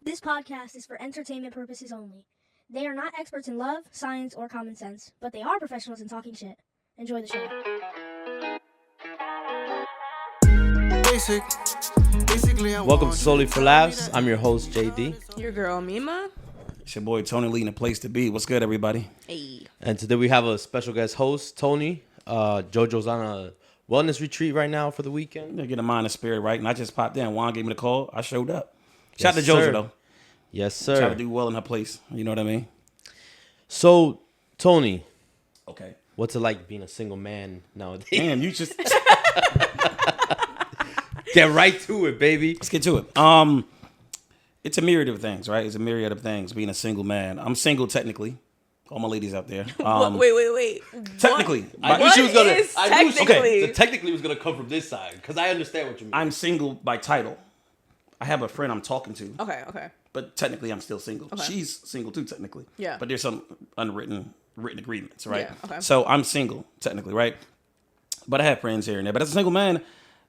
This podcast is for entertainment purposes only. They are not experts in love, science, or common sense, but they are professionals in talking shit. Enjoy the show. Welcome to Souly for Laughs. I'm your host, JD. Your girl, Mima. It's your boy, Tony Lee, in the place to be. What's good, everybody? Hey. And today we have a special guest host, Tony. JoJo's on a wellness retreat right now for the weekend. Get a mind and spirit right. And I just popped in. Juan gave me the call. I showed up. Shout out Yes, to JoJo, sir. though. Yes, sir. Try to do well in her place. You know what I mean? So, Tony, Okay. what's it like being a single man nowadays? Damn, you just... Get right to it, baby. Let's get to it. It's a myriad of things, right? It's a myriad of things, being a single man. I'm single, technically. All my ladies out there. Wait. Technically. What? I knew she was gonna. is I knew technically? the technically was gonna come from this side because I understand what you mean. I'm single by title. I have a friend I'm talking to. Okay. But technically, I'm still single. Okay. She's single, too, technically. Yeah. But there's some written agreements, right? Yeah, okay. So I'm single, technically, right? But I have friends here and there. But as a single man,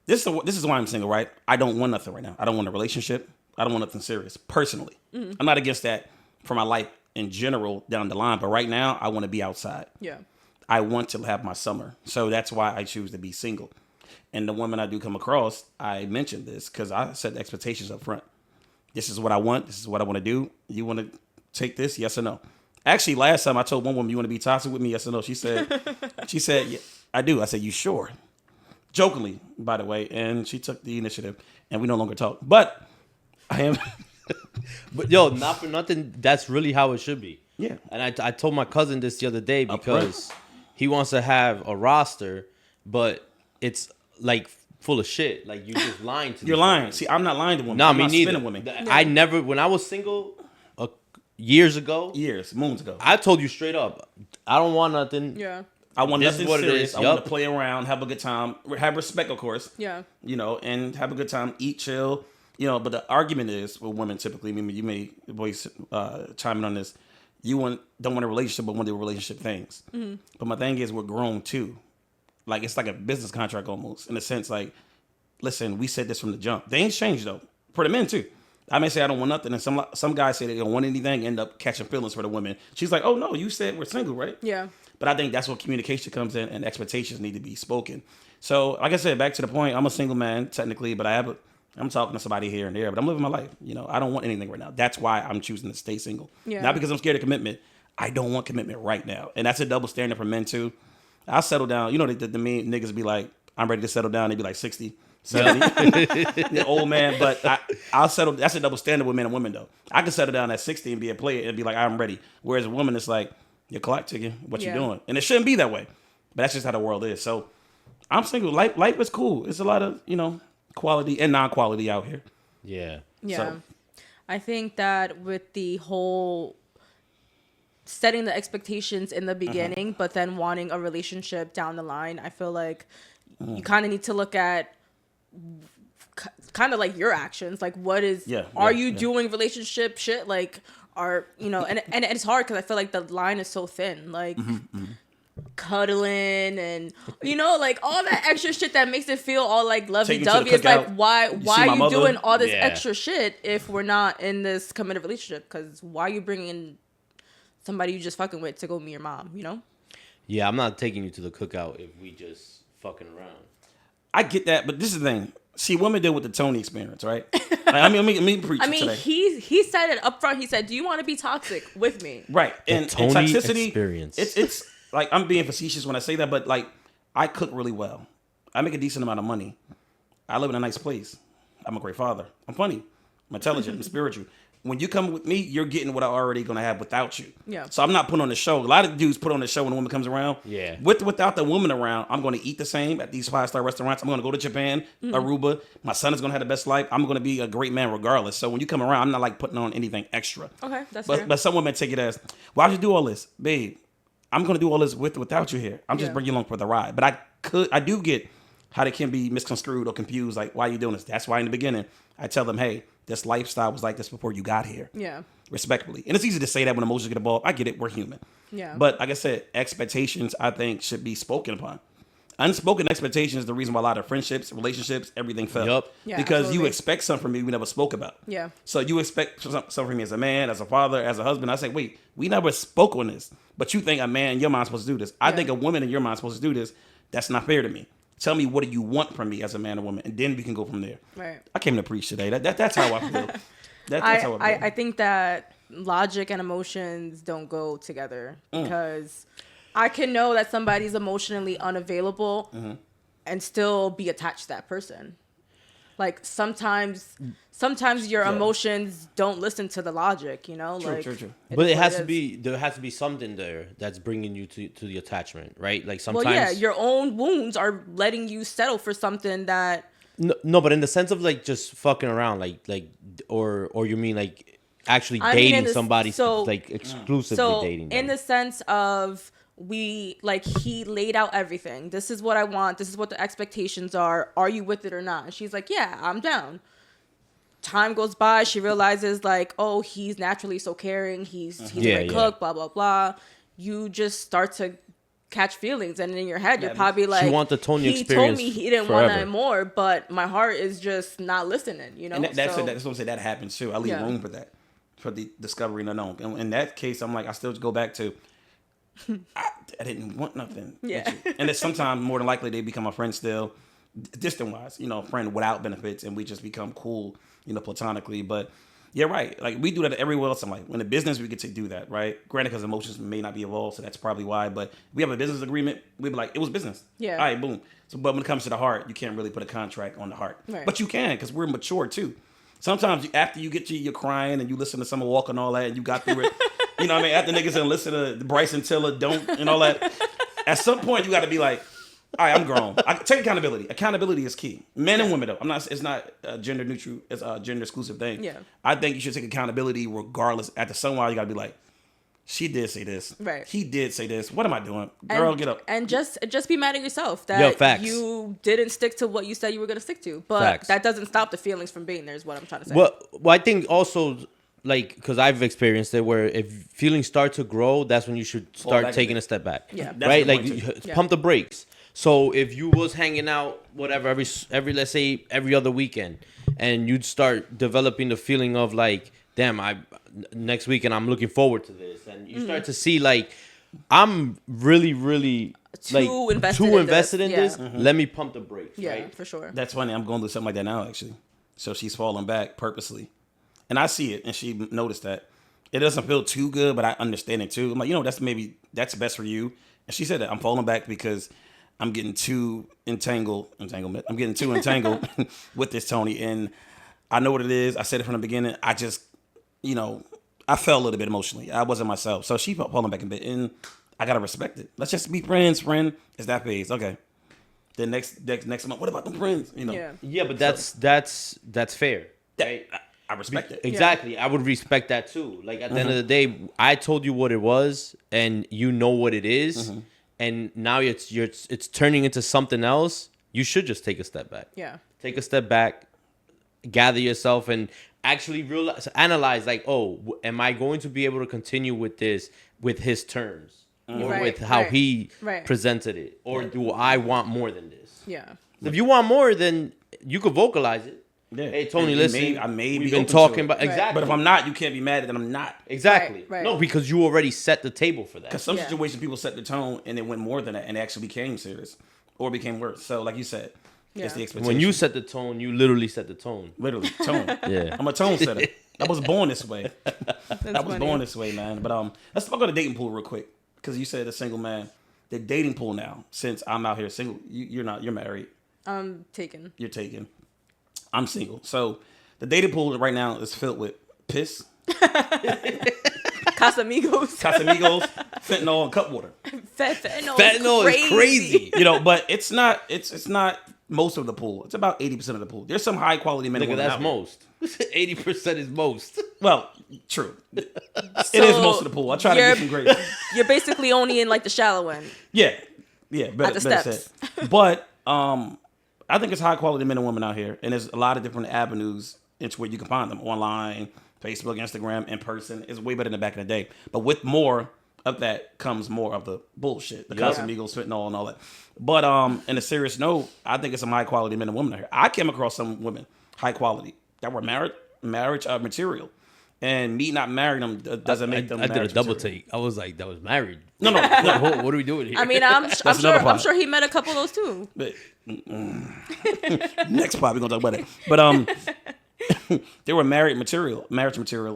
this is why I'm single, right? I don't want nothing right now. I don't want a relationship. I don't want nothing serious, personally. Mm-hmm. I'm not against that for my life in general down the line. But right now, I want to be outside. Yeah. I want to have my summer. So that's why I choose to be single. And the women I do come across, I mentioned this because I set the expectations up front. This is what I want. This is what I want to do. You want to take this? Yes or no? Actually, last time I told one woman, you want to be toxic with me? Yes or no? She said, yeah, I do. I said, you sure? Jokingly, by the way. And she took the initiative and we no longer talk. But I am. But yo, not for nothing. That's really how it should be. Yeah. And I told my cousin this the other day Up because he wants to have a roster, but it's like full of shit. Like you just lying to. You're these lying. women. See, I'm not lying to women. No, I'm me not neither. spinning women. I never, when I was single, years ago, Years, moons ago. I told you straight up, I don't want nothing. Yeah. I want This is nothing what it serious. is. I want Yup. to play around, have a good time, have respect, of course. Yeah. You know, and have a good time, eat, chill. You know, but the argument is with women typically. I mean, you may voice chime in on this. Don't want a relationship, but want to do relationship things. Mm-hmm. But my thing is, we're grown too. Like it's like a business contract almost, in a sense. Like, listen, we said this from the jump. Things change though for the men too. I may say I don't want nothing, and some guys say they don't want anything, end up catching feelings for the women. She's like, oh no, you said we're single, right? Yeah. But I think that's where communication comes in and expectations need to be spoken. So, like I said, back to the point, I'm a single man technically, but I'm talking to somebody here and there, but I'm living my life. You know, I don't want anything right now. That's why I'm choosing to stay single. Yeah. Not because I'm scared of commitment. I don't want commitment right now. And that's a double standard for men too. I'll settle down. You know, the mean niggas be like, I'm ready to settle down. They be like 60, 70. The old man. But I'll settle. That's a double standard with men and women though. I can settle down at 60 and be a player and be like, I'm ready. Whereas a woman, it's like, your clock ticking. What you Yeah. doing? And it shouldn't be that way. But that's just how the world is. So I'm single. Life is cool. It's a lot of, quality and non-quality out here. Yeah. Yeah. So- I think that with the whole setting the expectations in the beginning, but then wanting a relationship down the line, I feel like you kind of need to look at kind of like your actions. Like, what is, are you doing relationship shit? Like, and it's hard because I feel like the line is so thin. Like, cuddling and like all that extra shit that makes it feel all like lovey-dovey. It's like, why see are my you mother? doing all this Yeah. extra shit if we're not in this committed relationship? Because why are you bringing somebody you just fucking with to go meet your mom? Yeah, I'm not taking you to the cookout if we just fucking around. I get that, but this is the thing. See, women deal with the Tony experience, right? Let me preach it today. he said it up front. He said, do you want to be toxic with me? Right. And Tony toxicity, experience. It's like, I'm being facetious when I say that, but like, I cook really well. I make a decent amount of money. I live in a nice place. I'm a great father. I'm funny. I'm intelligent. I'm spiritual. When you come with me, you're getting what I already gonna have without you. Yeah. So I'm not putting on the show. A lot of dudes put on the show when a woman comes around. Yeah. Without the woman around, I'm gonna eat the same at these 5-star restaurants. I'm gonna go to Japan, Aruba. My son is gonna have the best life. I'm gonna be a great man regardless. So when you come around, I'm not like putting on anything extra. Okay, that's fair. But some women take it as, why'd you do all this, babe? I'm gonna do all this without you here. I'm just Yeah. bringing you along for the ride. But I do get how they can be misconstrued or confused. Like, why are you doing this? That's why in the beginning I tell them, hey, this lifestyle was like this before you got here. Yeah. Respectfully. And it's easy to say that when emotions get involved. I get it. We're human. Yeah. But like I said, expectations, I think, should be spoken upon. Unspoken expectations is the reason why a lot of friendships, relationships, everything fell. Yup. Yeah, Because you absolutely. expect something from me we never spoke about. Yeah. So you expect something from me as a man, as a father, as a husband. I say, wait, we never spoke on this. But you think a man in your mind is supposed to do this. I Yeah. think a woman in your mind is supposed to do this. That's not fair to me. Tell me what do you want from me as a man or woman, and then we can go from there. Right. I came to preach today. That's how I feel. That's how I feel. I think that logic and emotions don't go together because I can know that somebody's emotionally unavailable and still be attached to that person. Like sometimes your emotions don't listen to the logic, you know? True, like, true, true. it But is it what has it to is. be, there has to be something there that's bringing you to the attachment, right? Like sometimes. Well, yeah, your own wounds are letting you settle for something that. No, but in the sense of like just fucking around, or you mean like actually I mean, in dating the- somebody, so- like exclusively So dating in them. the sense of he laid out everything. This is what I want. This is what the expectations are. Are you with it or not? And she's like, yeah, I'm down. Time goes by. She realizes like, oh, he's naturally so caring. He's a Yeah, great yeah. cook. Blah blah blah. You just start to catch feelings, and in your head, you're Yeah, probably like, want the Tony he told experience me he didn't want forever. that more, but my heart is just not listening. You know, And that's So- what I'm saying. That happens too. I leave Yeah. room for that, for the discovery and unknown. And in that case, I'm like, I still go back to, I didn't want nothing. with Yeah. you. And then sometimes, more than likely, they become a friend still, distant wise. A friend without benefits, and we just become cool, platonically. But you're right. Like we do that everywhere else. I'm like, in the business, we get to do that, right? Granted, because emotions may not be involved, so that's probably why. But we have a business agreement. We'd be like, it was business. Yeah. All right, boom. So, but when it comes to the heart, you can't really put a contract on the heart. Right. But you can, because we're mature too. Sometimes after you get to you're crying and you listen to Summer Walker and all that, and you got through it. You know what I mean? After niggas and listen to Bryson Tiller, Don't, and all that. At some point, you got to be like, all right, I'm grown. I take accountability. Accountability is key. Men and women, though. It's not gender neutral. It's a gender exclusive thing. Yeah. I think you should take accountability regardless. After some while, you got to be like, she did say this. Right. He did say this. What am I doing? Girl, get up. And just be mad at yourself Yo, that facts. you didn't stick to what you said you were gonna stick to. But Facts. that doesn't stop the feelings from being there. Is what I'm trying to say. Well, I think also, like, because I've experienced it, where if feelings start to grow, that's when you should back start a taking bit. a step back. Yeah. That's Right? the Like, point, too. Yeah. pump the brakes. So if you was hanging out, whatever, every let's say every other weekend, and you'd start developing the feeling of like, damn, next weekend I'm looking forward to this, and you start to see like, I'm really, really Too invested too in invested this. in this. Yeah. Let me pump the brakes. Yeah, Right? for sure. That's funny. I'm going through something like that now, actually. So she's falling back purposely. And I see it, and she noticed that. It doesn't feel too good, but I understand it too. I'm like, that's best for you. And she said that I'm falling back because I'm getting too entanglement. I'm getting too entangled with this Tony. And I know what it is. I said it from the beginning. I just, I felt a little bit emotionally. I wasn't myself. So she falling back a bit. And I got to respect it. Let's just be friends, friend. It's that phase. Okay. Then next month, what about them friends? Yeah. Yeah, but that's fair. Right? I respect it. Exactly. I would respect that too. Like at the end of the day, I told you what it was, and you know what it is, and now it's turning into something else. You should just take a step back. Yeah. Take a step back, gather yourself, and actually analyze. Like, am I going to be able to continue with this with his terms, or Right, with how right, he right. presented it, or do I want more than this? Yeah. If you want more, then you could vocalize it. Yeah. Hey Tony, And listen. I may we've be been open to talking it. about exactly. But if I'm not, you can't be mad that I'm not. exactly Right. no, because you already set the table for that. Because some Yeah. situations people set the tone and it went more than that and it actually became serious or became worse. So like you said, Yeah. it's the expectation. When you set the tone, you literally set the tone. literally tone. Yeah. I'm a tone setter. I was born this way. I was funny. born this way, man. But let's talk about the dating pool real quick. Because you said a single man. The dating pool now, since I'm out here single, you're not, you're married, I'm taken. you're taken. I'm single. So the dating pool right now is filled with piss, Casamigos. Casamigos, fentanyl, and cut water. Fentanyl is crazy. But it's not most of the pool. It's about 80% of the pool. There's some high quality men and Nigga, women that's out here. most. 80% is most. Well, true. It is most of the pool. I try to you're- get some great. You're basically only in like the shallow end. Yeah. Better, the better steps. said. But I think it's high quality men and women out here, and there's a lot of different avenues into where you can find them online, Facebook, Instagram, in person. It's way better than back in the day. But with more of that comes more of the bullshit, the Yep. Casamigos, fentanyl, and all that. But in a serious note, I think it's some high quality men and women out here. I came across some women, high quality, that were marriage material. And me not marrying them doesn't make them. I did a marriage double material. take. I was like, that was married. No. What are we doing here? I mean, I'm another pod. sure he met a couple of those too. But, next pod we're gonna talk about it. But they were marriage material,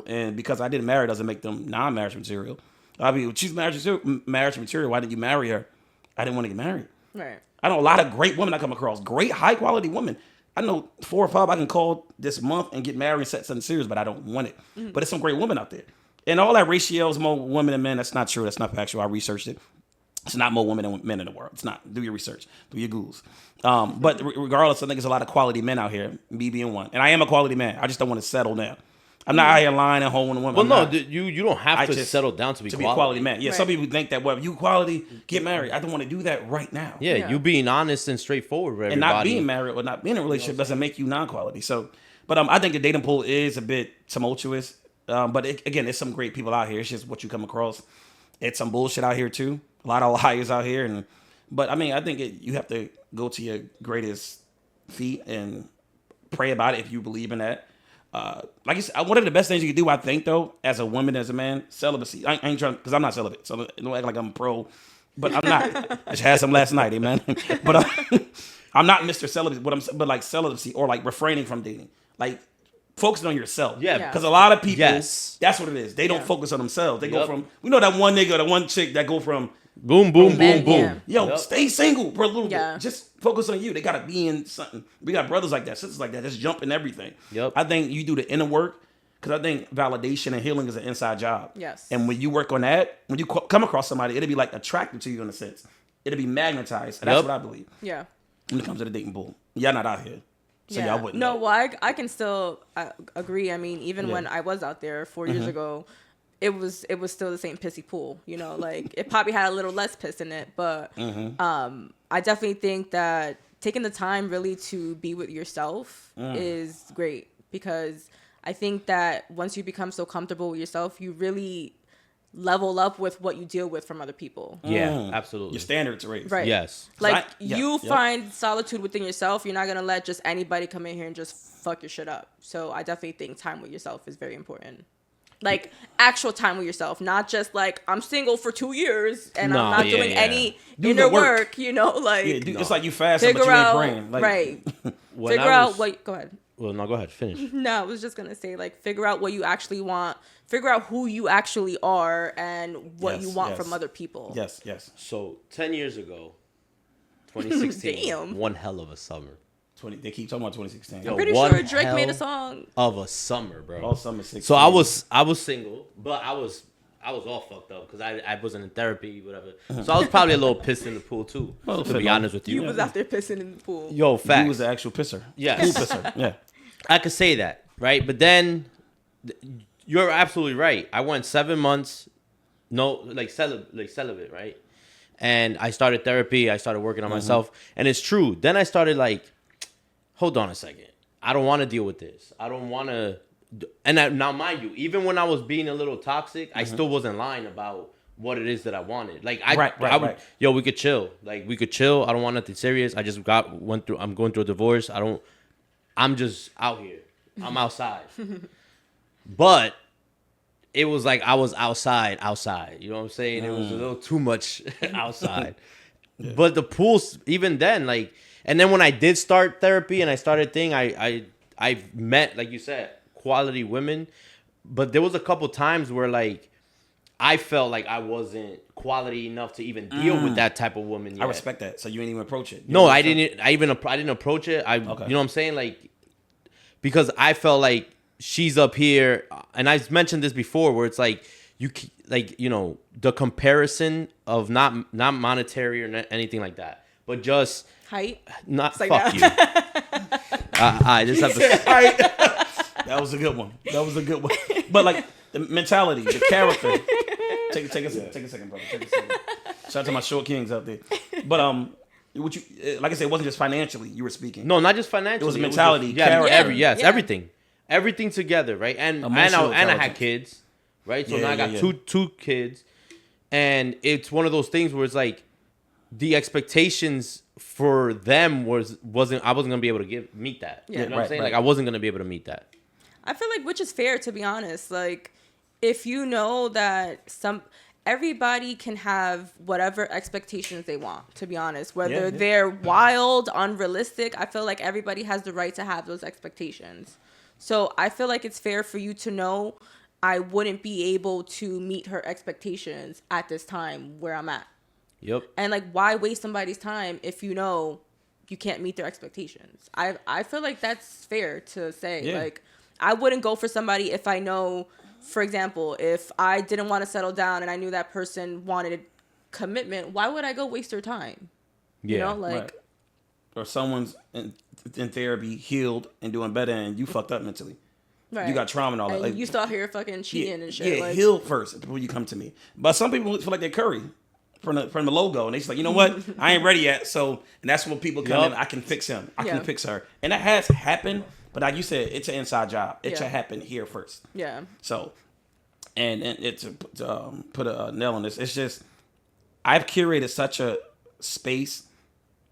and because I didn't marry doesn't make them non-marriage material. I mean, she's marriage material. Why didn't you marry her? I didn't want to get married. Right. I know a lot of great women I come across, great high quality women. I know 4 or 5 I can call this month and get married and set something serious, but I don't want it. But there's some great women out there. And all that ratio is more women than men. That's not true. That's not factual. I researched it. It's not more women than men in the world. It's not. Do your research. Do your Googles. But regardless, I think there's a lot of quality men out here, me being one. And I am a quality man. I just don't want to settle down. I'm not out here lying and holding women. Well, I'm no, not. you don't have to settle down to be a quality. quality man. Yeah, some Right. people think that, well, if you quality, get married. I don't want to do that right now. Yeah, Yeah. you being honest and straightforward with And everybody. not being married or not being in a relationship doesn't make you non-quality. So, but I think the dating pool is a bit tumultuous. But again, there's some great people out here. It's just what you come across. It's some bullshit out here too. A lot of liars out here. But I mean, I think you have to go to your greatest feet and pray about it if you believe in that. Like you said, one of the best things you can do, I think, though, as a woman, as a man, celibacy. I ain't trying, because I'm not celibate, so don't act like I'm pro. But I'm not. I just had some last night, amen. But I'm not Mr. Celibate. But like celibacy or like refraining from dating, like focusing on yourself. Yeah. Because a lot of people, Yes. that's what it is. They don't Yeah. focus on themselves. They go Yup. from, we know that one nigga or the one chick that go from, Boom, boom, boom, Men, boom. yeah. yo, Yup. stay single for a little Yeah. bit. Just focus on you. They gotta be in something. We got brothers like that, sisters like that. Just jump in everything. Yup. I think you do the inner work because I think validation and healing is an inside job. Yes. And when you work on that, when you come across somebody, it'll be like attracted to you in a sense. It'll be magnetized. And that's Yup. what I believe Yeah. when it comes to the dating pool. Y'all not out here, so Yeah. y'all wouldn't. No, know. well, I can still agree. I mean, even Yeah. when I was out there 4 years ago, it was still the same pissy pool. You know, like it probably had a little less piss in it, but I definitely think that taking the time really to be with yourself is great, because I think that once you become so comfortable with yourself, you really level up with what you deal with from other people. Yeah, absolutely. Your standards raised. Right. Yes. Like Yeah, you yep. find solitude within yourself. You're not gonna let just anybody come in here and just fuck your shit up. So I definitely think time with yourself is very important. Like actual time with yourself, not just like I'm single for 2 years and No, I'm not yeah, doing yeah. any Do inner the work. work. You know, like Yeah, dude, it's like you fasting, but figure you ain't out praying. Like, right. When Figure I out was- what. Go ahead. Well, no, go ahead. Finish. No, I was just gonna say like figure out what you actually want. Figure out who you actually are and what Yes, you want yes. from other people. Yes, yes. So 10 years ago, 2016, Damn. one hell of a summer. They keep talking about 2016. Yo, I'm pretty one sure Drake made a hell song. Of a summer, bro. All summer 16. So I was single, but I was all fucked up because I wasn't in therapy, whatever. So I was probably a little pissed in the pool too. Well, To be honest with you, You was out there pissing in the pool. yo, You facts. was the actual pisser. Yes. Pool pisser. Yeah. I could say that, right? But then you're absolutely right. I went 7 months, celibate, right? And I started therapy. I started working on myself, and it's true. Then I started like, hold on a second. I don't want to deal with this. I don't want to. Now, mind you, even when I was being a little toxic, I still wasn't lying about what it is that I wanted. Like I would, right. yo, we could chill. Like we could chill. I don't want nothing serious. I just I'm going through a divorce. I'm just out here. I'm outside. But it was like I was outside. You know what I'm saying? It was a little too much outside. Yeah. But the pools, even then, like, and then when I did start therapy and I started I met, like you said, quality women. But there was a couple times where like I felt like I wasn't quality enough to even deal with that type of woman yet. I respect that. So you didn't even approach it. No, I didn't. I didn't approach it. Okay. You know what I'm saying? Like, because I felt like she's up here, and I've mentioned this before, where it's like the comparison of not monetary or anything like that, but just Height. not like fuck that. you. I just have to. That was a good one. But like the mentality, the character. Take a second, brother. Take a second. Shout out to my short kings out there. But what you like I said, it wasn't just financially you were speaking. No, not just financially. It was mentality, just, character. Yeah. Everything together, right? And Emotional I had intelligence. kids, right? So Yeah, now I got yeah. two kids, And it's one of those things where it's like the expectations for them wasn't I wasn't gonna be able to meet that. Yeah. You know what I'm saying? right. Like I wasn't gonna be able to meet that. I feel like which is fair, to be honest. Like, if you know that everybody can have whatever expectations they want, to be honest, whether they're wild, unrealistic, I feel like everybody has the right to have those expectations. So I feel like it's fair for you to know I wouldn't be able to meet her expectations at this time where I'm at. Yep. And like, why waste somebody's time if you know you can't meet their expectations? I feel like that's fair to say. Yeah. Like, I wouldn't go for somebody if I know, for example, if I didn't want to settle down and I knew that person wanted commitment, why would I go waste their time? Yeah. You know, like, Right. Or someone's in therapy, healed and doing better, and you fucked up mentally. right. You got trauma and all that. And Like, you still out here fucking cheating and shit. Yeah, like, heal first before you come to me. But some people feel like they're Curry from the logo, and they just like, you know what, I ain't ready yet. So, and that's when people come in. I can fix him. I can Yeah. fix her, and that has happened. But like you said, it's an inside job. It should happen here first. yeah. So, and it's put a nail on this. It's just I've curated such a space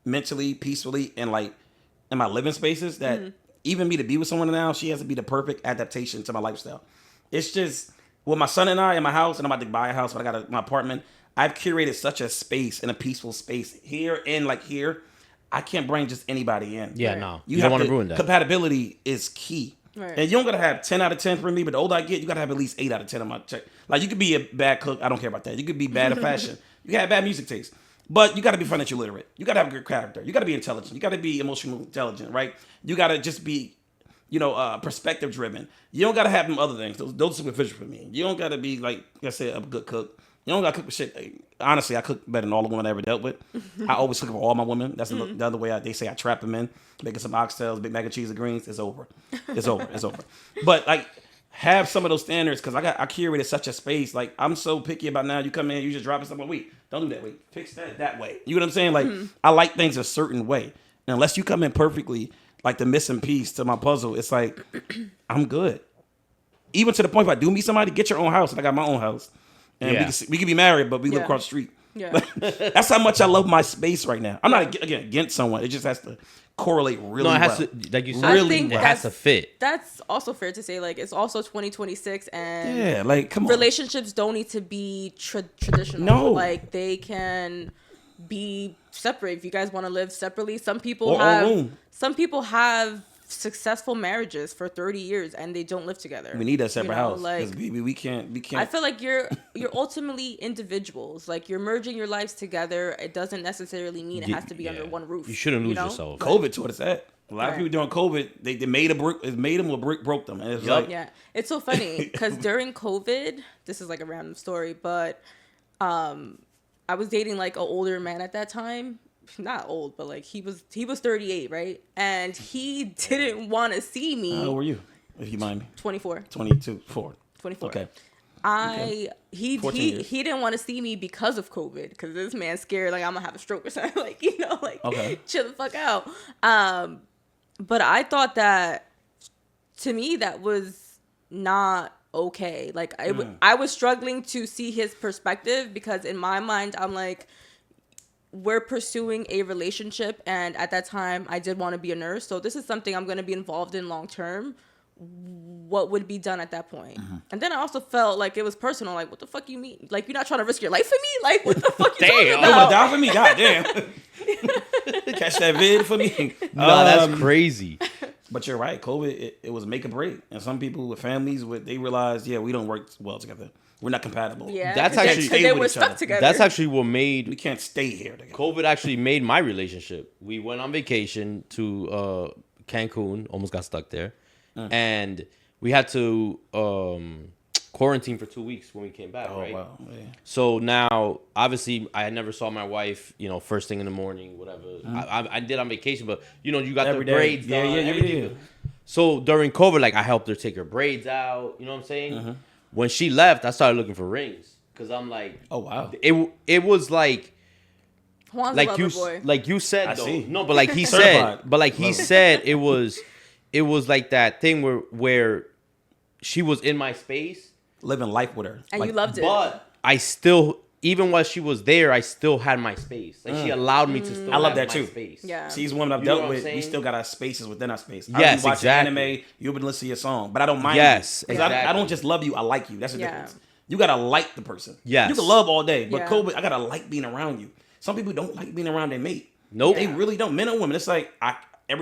mentally, peacefully, and like in my living spaces that even me to be with someone now, she has to be the perfect adaptation to my lifestyle. It's just with my son and I in my house, and I'm about to buy a house, but I got my apartment. I've curated such a space and a peaceful space here and like here. I can't bring just anybody in. Yeah, Right. no. You You have don't want to to ruin that. Compatibility is key. Right. And you don't gotta have 10 out of 10 for me, but the older I get, you gotta have at least 8 out of 10 on my check. Like, you could be a bad cook, I don't care about that. You could be bad at fashion. You can have bad music taste. But you gotta be financial literate. You gotta have a good character. You gotta be intelligent. You gotta be emotionally intelligent, right? You gotta just be, perspective driven. You don't gotta have them other things. Those are superficial for me. You don't gotta be, like I said, a good cook. You don't gotta cook with shit. Honestly, I cook better than all the women I ever dealt with. I always cook for all my women. That's the other way they say I trap them in. Making some oxtails, big mac and cheese and greens. It's over. It's over. It's over. But like, have some of those standards, because I curated such a space. Like, I'm so picky about now. You come in, you just dropping something. Wait, don't do that. Wait, fix that way. You know what I'm saying? Like, I like things a certain way. And unless you come in perfectly, like the missing piece to my puzzle, it's like, I'm good. Even to the point, if I do meet somebody, get your own house. And I got my own house. And we can be married, but we live Yeah. across the street. Yeah. That's how much I love my space right now. I'm not against someone. It just has to correlate really No, it well. has to, like you said, I think it has to fit. That's also fair to say. Like, it's also 2026, and Yeah, like, come on. relationships don't need to be traditional. No. Like, they can be separate if you guys want to live separately. Some people Or own. have successful marriages for 30 years and they don't live together. We need a separate house. Like, Because baby, we can't. I feel like you're ultimately individuals. Like, you're merging your lives together. It doesn't necessarily mean it has to be under one roof. You shouldn't lose know? yourself. COVID taught us that. A lot of Right. people during COVID, they made it made them or broke them. And it's Yup. like, Yeah, it's so funny because during COVID, this is like a random story, but I was dating like an older man at that time. Not old, but like he was 38, right? And he didn't want to see me. how old were you? If you mind me. 24. 22, 4. 24. Okay. He 14 years. didn't want to see me because of COVID, because this man's scared like I'm gonna have a stroke or something. Like, Okay. chill the fuck out. But I thought that, to me, that was not okay. Like, I was struggling to see his perspective, because in my mind I'm like, we're pursuing a relationship, and at that time I did want to be a nurse, so this is something I'm going to be involved in long term. What would be done at that point? And then I also felt like it was personal. Like, what the fuck you mean? Like, you're not trying to risk your life for me? Like, what the fuck you talking Damn. You about? gonna die for me? God damn. Catch that vid for me. No, that's crazy. But you're right. COVID, it was make or break. And some people with families, they realized, yeah, we don't work well together. We're not compatible. Yeah, That's 'cause actually- they Stay were with each stuck other. together. That's actually what We made can't stay here together. COVID actually made my relationship. We went on vacation to Cancun, almost got stuck there, and we had to quarantine for 2 weeks when we came back. Oh, right? wow. Yeah. So now, obviously, I never saw my wife, first thing in the morning, whatever. I did on vacation, but, you got Every the day. braids Yeah, done, yeah, everything. yeah. So during COVID, like, I helped her take her braids out. You know what I'm saying? When she left, I started looking for rings, because I'm like, Oh, wow. it was like, Juan's a like lover you boy. like you said I though. see. No, but like he Certified. said, but like he Love it. said, it was like that thing where she was in my space, Living life with her. And Like, you loved it. but I still even while she was there, I still had my space. Like she allowed me to still. I love have that my too. Space. Yeah. See, these women I've You know dealt what I'm with, we saying? still got our spaces within our space. Yes, I watch exactly. anime, you've been listening to your song, but I don't mind Yes, you. 'Cause I exactly. don't just love you, I like you. That's the Yeah. difference. You gotta like the person. Yes. You can love all day, but Yeah. Kobe, I gotta like being around you. Some people don't like being around their mate. Nope. They really don't. Men and women, it's like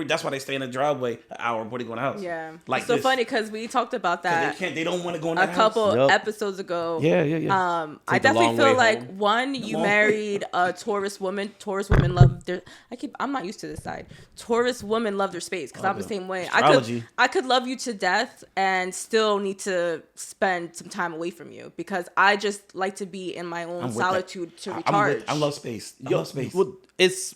that's why they stay in the driveway an hour before they go in the house. Yeah. Like it's so this. funny because we talked about 'Cause that they don't want to go in a the couple house. Yup. episodes ago. Yeah. I Take the definitely long feel way like home. one, you long- married a Taurus woman. Taurus women love their. I'm not used to this side. Taurus women love their space because I'm the same way. Astrology. I could love you to death and still need to spend some time away from you because I just like to be in my own with that. solitude to I'm recharge. I love space. I love space. Well,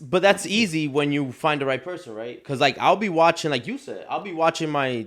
but that's easy when you find the right person, right? Because like I'll be watching, like you said, I'll be watching my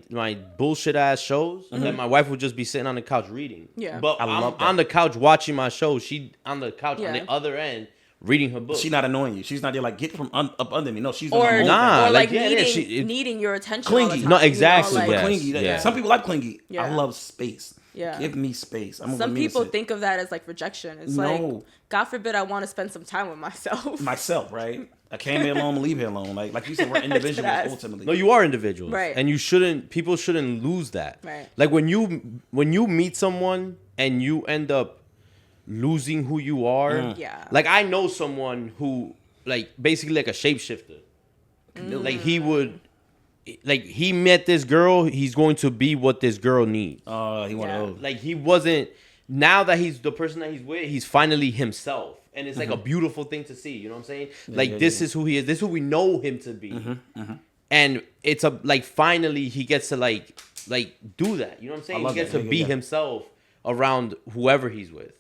bullshit ass shows, and then my wife would just be sitting on the couch reading. Yeah. But I I'm love that. on the couch watching my show. She on the couch on Yeah. the other end reading her book. She's not annoying you. She's not there like get from up under me. No, she's or, on her own Nah, or like like, yeah, needing, needing your attention all the Clingy. time, No, you know, exactly, like- yeah. clingy. Yeah. Some people like clingy. Yeah. I love space. Yeah. Give me space. I'm Some gonna people it. think of that as like rejection. It's No. like, God forbid I want to spend some time with myself. myself, right? I came here alone, leave here alone. Like you said, we're individuals Yes. ultimately. No, you are individuals, Right. And people shouldn't lose that. Right. Like when you meet someone and you end up losing who you are. Yeah. Like I know someone who like basically like a shapeshifter. Like he would, like he met this girl. He's going to be what this girl needs. He one Yeah. of those. Like he wasn't. Now that he's the person that he's with, he's finally himself, and it's like a beautiful thing to see. You know what I'm saying? Like this is who he is. This is who we know him to be. And it's a like finally he gets to like do that. You know what I'm saying? love He gets that. to Yeah, be yeah. himself around whoever he's with.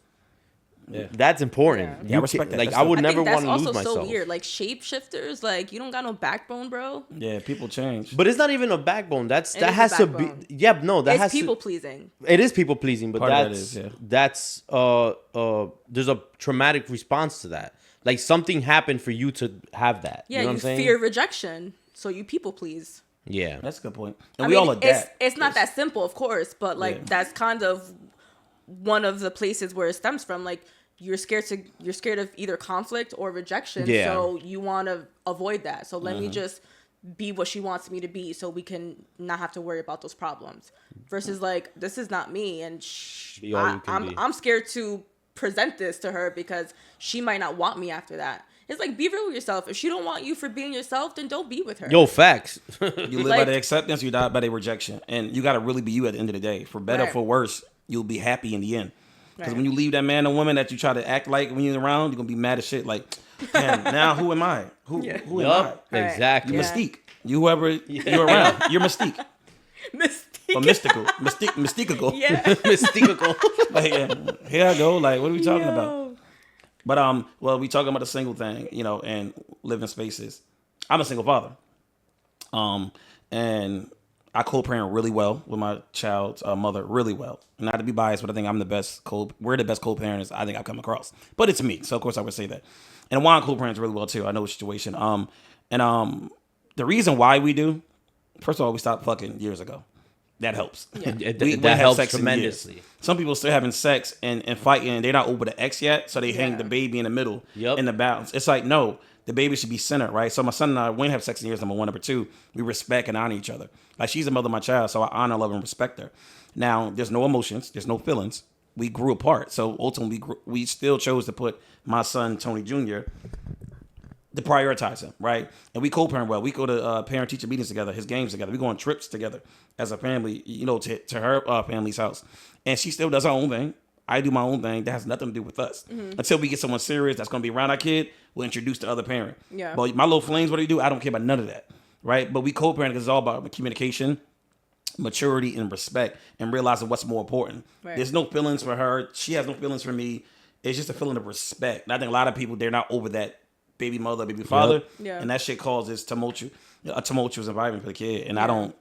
Yeah. That's important. Yeah. Yeah, I respect that. Like That's I would I never think that's want to also lose myself. so weird. Like shapeshifters, like you don't got no backbone, bro. Yeah, people change. But it's not even a backbone. That is a has to backbone. be. Yeah, no, that It's has people to. pleasing. It is people pleasing, but Part of that that's is, yeah. that's there's a traumatic response to that. Like something happened for you to have that. Yeah, you know what you I'm saying? fear rejection, so you people please. Yeah. That's a good point. And I we mean, all adapt. It's not that simple, of course, but like Yeah. that's kind of one of the places where it stems from. Like you're scared of either conflict or rejection, Yeah. so you want to avoid that. So let Mm-hmm. me just be what she wants me to be, so we can not have to worry about those problems. Versus like this is not me, and Be all you can be. I'm scared to present this to her because she might not want me after that. It's like, be real with yourself. If she don't want you for being yourself, then don't be with her. Yo, facts. You live Like- by the acceptance, you die by the rejection. And you got to really be you at the end of the day. For better, Right. for worse, you'll be happy in the end. Because Right. when you leave that man or woman that you try to act like when you're around, you're going to be mad as shit. Like, damn, now who am I? Who am I? Yup, Right. exactly. You Yeah. Mystique. You whoever you're around. You're Mystique. Mystique. Or mystical. Mystical. Yeah. Mystical. Like, yeah, here I go. Like, what are we talking about? Yo. But well, we talking about the single thing, you know, and living spaces. I'm a single father, and I co-parent really well with my child's mother, really well. Not to be biased, but I think I'm the best we're the best co-parents I think I've come across. But it's me, so of course I would say that. And Juan co-parents really well too. I know the situation. The reason why we do, first of all, we stopped fucking years ago. That helps. Yeah. That We that have helps sex in tremendously. years. Some people still having sex and fighting, and they're not over the X yet, so they hang Yeah. the baby in the middle Yup. in the balance. It's like, no, the baby should be centered, right? So my son and I, we ain't have sex in years, number one. Number two, we respect and honor each other. Like, she's the mother of my child, so I honor, love, and respect her. Now, there's no emotions, there's no feelings. We grew apart, so ultimately we still chose to put my son, Tony Jr., to prioritize him, right? And we co-parent well. We go to parent-teacher meetings together, his games together. We go on trips together as a family, you know, to her family's house. And she still does her own thing. I do my own thing. That has nothing to do with us. Until we get someone serious that's going to be around our kid, we'll introduce the other parent. Yeah. But my little flames, what do you do? I don't care about none of that, right? But we co-parent because it's all about communication, maturity, and respect, and realizing what's more important. Right. There's no feelings for her. She has no feelings for me. It's just a feeling of respect. And I think a lot of people, they're not over that baby mother, baby father, Yeah. and that shit causes a tumultuous environment for the kid. And I don't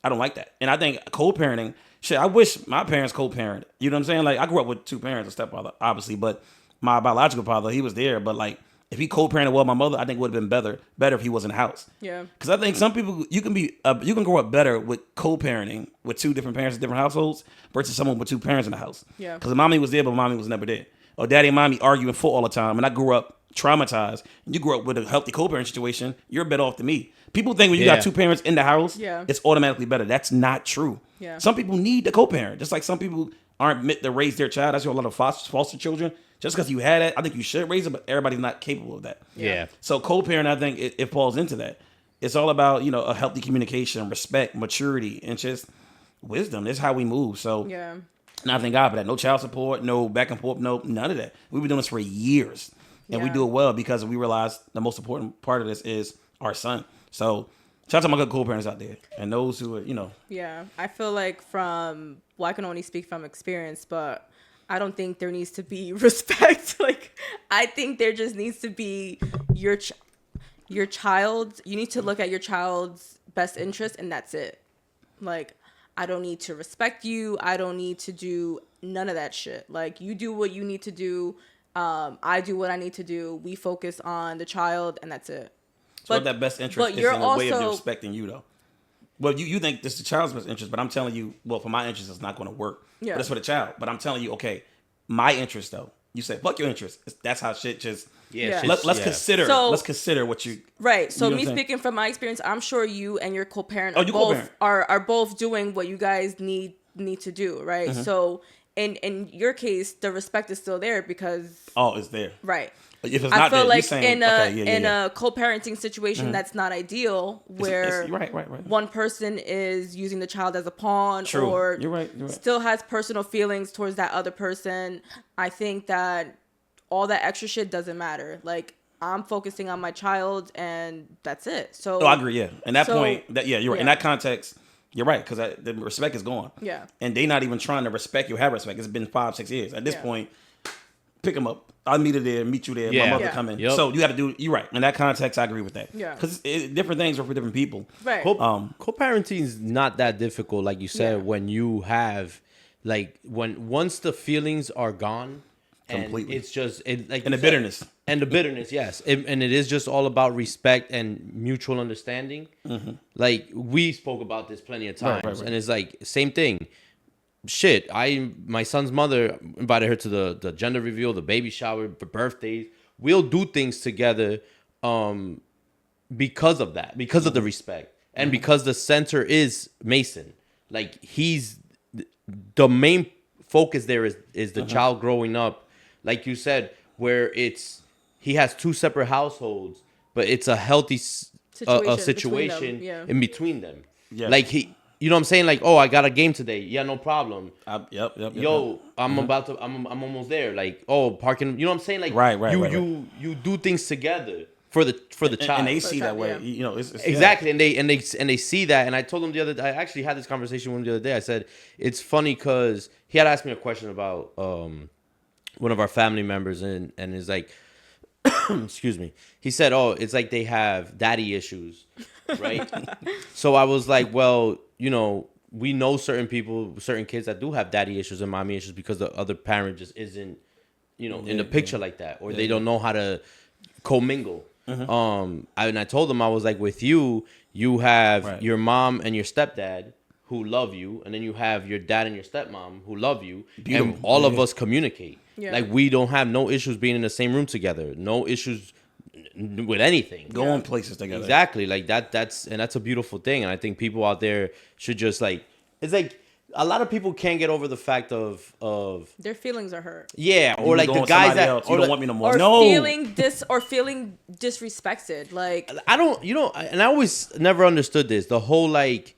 like that. And I think co-parenting, shit, I wish my parents co-parent. You know what I'm saying? Like, I grew up with two parents, a stepfather, obviously, but my biological father, he was there. But like, if he co-parented well, my mother, I think it would have been better if he was in the house. Yeah. Because I think some people, you can grow up better with co-parenting with two different parents in different households versus someone with two parents in the house. Yeah. Because mommy was there, but mommy was never there. or daddy and mommy argue and fought all the time, and I grew up traumatized, and you grew up with a healthy co-parent situation, you're better off than me. People think when you got two parents in the house, it's automatically better. That's not true. Yeah. Some people need the co-parent, just like some people aren't meant to raise their child. That's why a lot of foster children. Just because you had it, I think you should raise it, but everybody's not capable of that. Yeah. So co-parent, I think it falls into that. It's all about, you know, a healthy communication, respect, maturity, and just wisdom. That's how we move. So Yeah. and I thank God for that. No child support, no back and forth, no none of that. We've been doing this for years. And we do it well because we realize the most important part of this is our son. So shout out to my good co-parents out there and those who are, you know. Yeah. I feel like I can only speak from experience, but I don't think there needs to be respect. Like, I think there just needs to be your child. You need to look at your child's best interest, and that's it. Like, I don't need to respect you. I don't need to do none of that shit. Like, you do what you need to do. I do what I need to do. We focus on the child, and that's it. So that best interest is in a way of respecting you, though. Well, you think this is the child's best interest, but I'm telling you, well, for my interest, it's not going to work. Yeah. But it's for the child. But I'm telling you, okay, my interest, though. You say, fuck your interest. That's how shit just... Yeah. Let's consider what you... Right. So me speaking from my experience, I'm sure you and your co-parent are both doing what you guys need to do, right? Mm-hmm. So in your case, the respect is still there because... Oh, it's there. Right. If it's not there, like saying, in a co-parenting situation, that's not ideal, where right. one person is using the child as a pawn, or you're right. still has personal feelings towards that other person. I think that all that extra shit doesn't matter. Like, I'm focusing on my child, and that's it. So I agree. Yeah, and that point, you're right. In that context, you're right, because the respect is gone. Yeah, and they not even trying to respect you, have respect. It's been 5-6 years at this point. Pick them up. I'll meet you there. My mother coming. Yep. So you got to do. You're right. In that context, I agree with that. Yeah. Because different things are for different people. Right. Co-parenting is not that difficult, like you said. When you have, once the feelings are gone, completely, and it's just and the bitterness. And the bitterness, yes, and it is just all about respect and mutual understanding. Mm-hmm. Like, we spoke about this plenty of times, right. And it's like same thing. Shit, my son's mother invited her to the gender reveal, the baby shower, birthdays. We'll do things together because of that, because of the respect, and because the center is Mason. Like, he's the main focus there is the child growing up, like you said, where he has two separate households, but it's a healthy situation in between them. Yeah. Like, you know what I'm saying? Like, oh, I got a game today. Yeah, no problem. Yep. Yo, I'm I'm almost there. Like, oh, parking. You know what I'm saying? Like, you do things together for the child, and they see that way. You know, it's exactly, and they see that. And I told him I actually had this conversation with him the other day. I said it's funny because he had asked me a question about one of our family members, and it's like, excuse me. He said, oh, it's like they have daddy issues, right? So I was like, well, you know, we know certain people, certain kids that do have daddy issues and mommy issues because the other parent just isn't, you know, in the picture like that, or they don't know how to commingle. Mm-hmm. And I told him, I was like, with you have your mom and your stepdad who love you, and then you have your dad and your stepmom who love you, and all of us communicate. Yeah. Like, we don't have no issues being in the same room together, no issues with anything, going places together. Exactly, like that's a beautiful thing, and I think people out there should just it's like a lot of people can't get over the fact of their feelings are hurt. Yeah, or like the guys that else. You don't want me no more. Or feeling disrespected. Like, I don't, and I always never understood this. The whole like,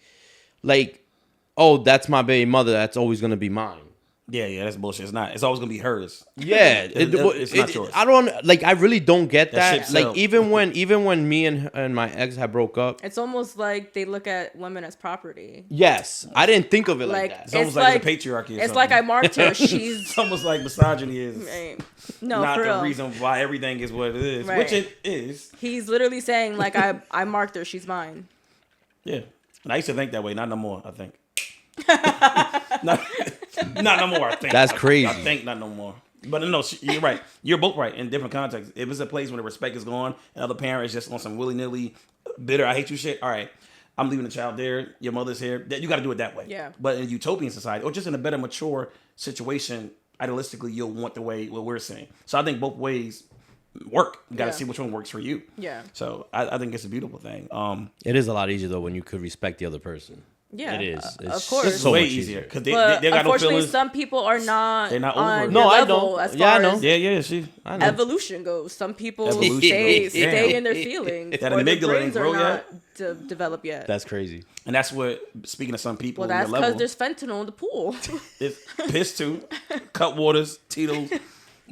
oh, that's my baby mother. That's always gonna be mine. Yeah, that's bullshit. It's not. It's always gonna be hers. Yeah, it's not yours. I don't I really don't get that. Like, even when me and my ex had broke up, it's almost like they look at women as property. Yes, I didn't think of it like that. It's almost like a patriarchy. It's like I marked her. She's it's almost like misogyny is not the real reason why everything is what it is, which it is. He's literally saying, like, I marked her. She's mine. Yeah, and I used to think that way. Not no more. I think. Not no more. I think that's crazy. I think not no more. But no, you're right. You're both right in different contexts. If it's a place where the respect is gone and other parents just on some willy nilly bitter, I hate you shit. All right, I'm leaving the child there. Your mother's here. You got to do it that way. Yeah. But in a utopian society, or just in a better, mature situation, idealistically you'll want the way what we're saying. So I think both ways work. You got to Yeah. see which one works for you. Yeah. So I think it's a beautiful thing. It is a lot easier though when you could respect the other person. Yeah, It is. of It's course. It's so way much easier because they But got no unfortunately, feelings. some people are not. They're not over on it. your No, I level know. as Yeah, I far know. as I know. evolution goes. Some people Evolution stay goes. Damn. in their feelings, That or their amygdala brains ain't are grow not developed yet. That's crazy. And that's what, speaking of some people, Well, on that's your because level, there's fentanyl in the pool. it's piss too, cut waters, Tito's,